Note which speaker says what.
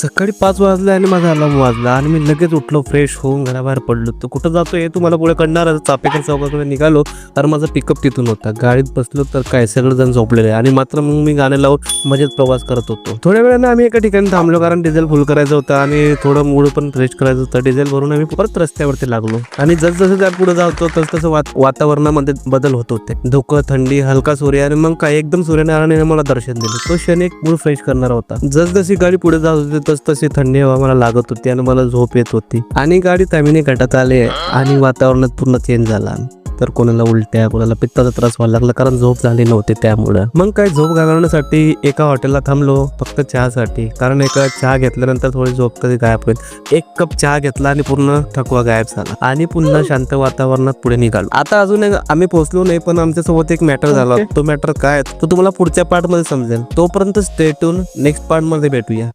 Speaker 1: सकाळी 5 वाजले आणि माझा अलार्म वाजला आणि मी लगेच उठलो, फ्रेश होऊन घराबाहेर पडलो. तर कुठं जातो हे तुम्हाला पुढे कळणार. चापेकर चौकाकडे निघालो तर माझा पिकअप तिथून होता. गाडीत बसलो तर काय सगळेजण झोपलेले आणि मात्र मग मी गाणं लावून मजेत प्रवास करत होतो. थोड्या वेळाने आम्ही एका ठिकाणी थांबलो कारण डिझेल फुल करायचं होतं आणि थोडं मूड पण फ्रेश करायचं होतं. डिझेल भरून आम्ही परत रस्त्यावरती लागलो आणि जसजसं त्या पुढे जातो तसं वातावरणामध्ये बदल होत होते. धुकं, थंडी, हलका सूर्य आणि मग काय एकदम सूर्यनारायणाने मला दर्शन दिले. तो क्षण एक मूड फ्रेश करणारा होता. जसजशी गाडी पुढे जात होती तसतशी थंडी हवा मला लागत होती आणि मला झोप येत होती आणि गाडी थांबीने घटात आले आणि वातावरणात पूर्ण चेंज झाला. तर कोणाला उलट्या, कोणाला पित्ताचा त्रास व्हायला लागला कारण झोप झाली नव्हती त्यामुळं. मग काय झोप घालवण्यासाठी एका हॉटेलला थांबलो फक्त चहासाठी, कारण एका चहा घेतल्यानंतर थोडी झोप कधी गायब होईल. 1 कप चहा घेतला आणि पूर्ण थकवा गायब झाला आणि पुन्हा शांत वातावरणात पुढे निघालो. आता अजून आम्ही पोहोचलो नाही पण आमच्यासोबत एक मॅटर झाला. तो मॅटर काय तो तुम्हाला पुढच्या पार्ट मध्ये समजेल. तोपर्यंत स्टे ट्यून, नेक्स्ट पार्ट मध्ये भेटूया.